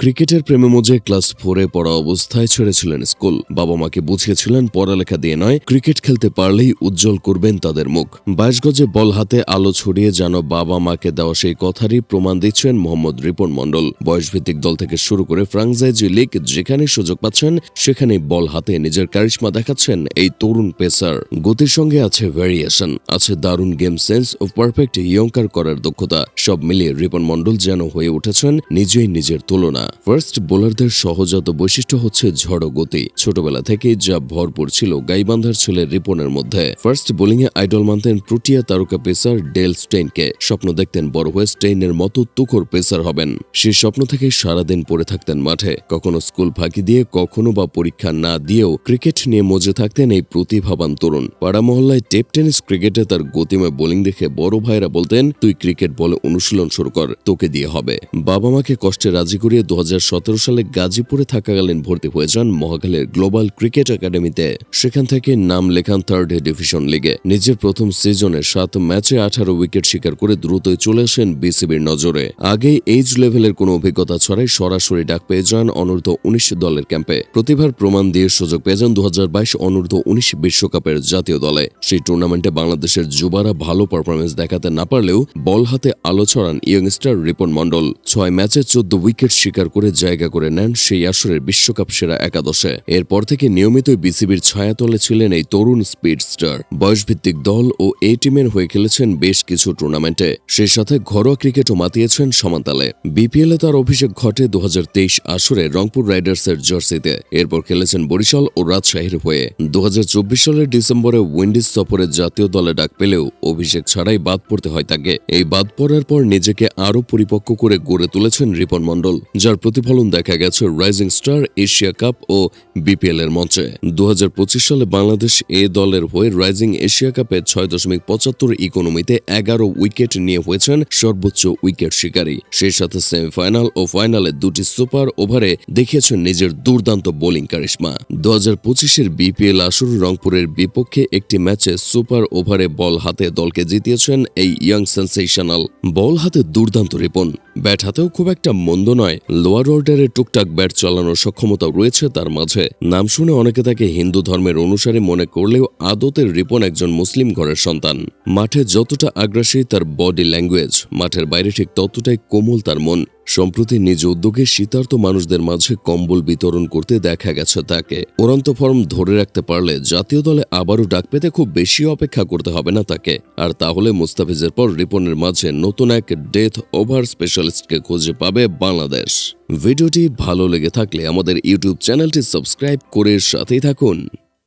ক্রিকেটের প্রেমে মজে ক্লাস 4-এ পড়া অবস্থায় ছেড়েছিলেন স্কুল। বাবা মাকে বুঝিয়েছিলেন পড়ালেখা দিয়ে নয়, ক্রিকেট খেলতে পারলেই উজ্জ্বল করবেন তাদের মুখ। 22 গজে বল হাতে আলো ছড়িয়ে যেন বাবা মাকে দেওয়া সেই কথারই প্রমাণ দিচ্ছেন মোহাম্মদ রিপন মণ্ডল। বয়সভিত্তিক দল থেকে শুরু করে ফ্রাঞ্চাইজি লিগ যেখানে সুযোগ পাচ্ছেন সেখানেই বল হাতে নিজের কারিশমা দেখাচ্ছেন এই তরুণ পেসার। গতির সঙ্গে আছে ভ্যারিয়েশন, আছে দারুণ গেম সেন্স ও পারফেক্ট ইয়ংকার করার দক্ষতা। সব মিলিয়ে রিপন মণ্ডল যেন হয়ে উঠেছেন নিজেই নিজের তুলনা। ফার্স্ট বোলারদের সহজাত বৈশিষ্ট্য হচ্ছে ঝড়ো গতি। ছোটবেলা থেকেই যা ভরপুর ছিল গাইবান্ধার ছেলে রিপনের মধ্যে। ফার্স্ট বোলিংয়ে আইডল মানতেন প্রোটিয়া তারকা পেসার ডেল স্টেইনকে। স্বপ্ন দেখতেন বড় হয়ে স্টেইনের মতো তুখোড় পেসার হবেন। সেই স্বপ্ন থেকে সারাদিন পড়ে থাকতেন মাঠে। কখনো স্কুল ফাঁকি দিয়ে, কখনো বা পরীক্ষা না দিয়েও ক্রিকেট নিয়ে মজে থাকতেন এই প্রতিভাবান তরুণ। পাড়া মহল্লায় টেপ টেনিস ক্রিকেটে তার গতিময় বোলিং দেখে বড় ভাইরা বলতেন, তুই ক্রিকেট বলে অনুশীলন শুরু কর, তোকে দিয়ে হবে। বাবা মাকে কষ্টে রাজি করিয়ে 2017 সালে গাজীপুরে থাকাকালীন ভর্তি হয়ে যান মহাখালীর গ্লোবাল ক্রিকেট একাডেমিতে। সেখান থেকে নাম লেখান 3rd ডিভিশন লিগে। নিজের প্রথম সিজনে 7 ম্যাচে 18 উইকেট শিকার করে দ্রুতই চলে আসেন বিসিবির নজরে। আগে এইজ লেভেলের কোনো অভিজ্ঞতা ছাড়াই সরাসরি ডাক পেয়ে যান অনূর্ধ্ব-19 দলের ক্যাম্পে। প্রতিভার প্রমাণ দিয়ে সুযোগ পেয়ে যান 2022 অনূর্ধ্ব-19 বিশ্বকাপের জাতীয় দলে। সেই টুর্নামেন্টে বাংলাদেশের যুবারা ভালো পারফরমেন্স দেখাতে না পারলেও বল হাতে আলো ছড়ান ইয়ংস্টার রিপন মণ্ডল। 6 ম্যাচে 14 উইকেট শিকার করে জায়গা করে নেন সেই আসরের বিশ্বকাপ সেরা একাদশে। এরপর থেকে নিয়মিতই বিসিবির ছায়াতলে ছিলেন এই তরুণ স্পিডস্টার। বয়সভিত্তিক দল ও এ টিমের হয়ে খেলেছেন বেশ কিছু টুর্নামেন্টে। সেই সাথে ঘরোয়া ক্রিকেটও মাতিয়েছেন সমানতালে। বিপিএলে তার অভিষেক ঘটে 2023 আসরে রংপুর রাইডার্সের জার্সিতে। এরপর খেলেছেন বরিশাল ও রাজশাহীর হয়ে। 2024 সালের ডিসেম্বরে উইন্ডিজ সফরে জাতীয় দলে ডাক পেলেও অভিষেক ছাড়াই বাদ পড়তে হয় তাকে। এই বাদ পড়ার পর নিজেকে আরও পরিপক্ক করে গড়ে তুলেছেন রিপন মণ্ডল, যার প্রতিফলন দেখা গেছে রাইজিং স্টার, এশিয়া কাপ ও বিপিএল এর মঞ্চে। 2025 সালে বাংলাদেশ এ দলের হয়ে রাইজিং এশিয়া কাপে 6.75 ইকোনমিতে 11 উইকেট নিয়ে হয়েছেন সর্বোচ্চ উইকেট শিকারী। সেই সাথে সেমিফাইনাল ও ফাইনালে 2টি সুপার ওভারে দেখিয়েছেন নিজের দুর্দান্ত বোলিং কারিশমা। 2025-এর বিপিএল আসর রংপুরের বিপক্ষে একটি ম্যাচে সুপার ওভারে বল হাতে দলকে জিতিয়েছেন এই ইয়াং সেন্সেশনাল। বল হাতে দুর্দান্ত রিপন, ব্যাট হাতেও খুব একটা মন্দ নয়। লোয়ার অর্ডারে টুকটাক ব্যাট চালানোর সক্ষমতা রয়েছে তার মাঝে। নাম শুনে অনেকে তাকে হিন্দু ধর্মের অনুসারী মনে করলেও আদতের রিপন একজন মুসলিম ঘরের সন্তান। মাঠে যতটা আগ্রাসী তার বডি ল্যাঙ্গুয়েজ, মাঠের বাইরে ঠিক ততটাই কোমল তার মন। সম্প্রতি নিজ উদ্যোগে শীতার্ত মানুষদের মাঝে কম্বল বিতরণ করতে দেখা গেছে তাকে। উড়ন্ত ফর্ম ধরে রাখতে পারলে জাতীয় দলে আবারও ডাক পেতে খুব বেশি অপেক্ষা করতে হবে না তাকে। আর তাহলে মুস্তাফিজের পর রিপনের মাঝে নতুন এক ডেথ ওভার স্পেশালিস্টকে খুঁজে পাবে বাংলাদেশ। ভিডিওটি ভালো লেগে থাকলে আমাদের ইউটিউব চ্যানেলটি সাবস্ক্রাইব করে সাথেই থাকুন।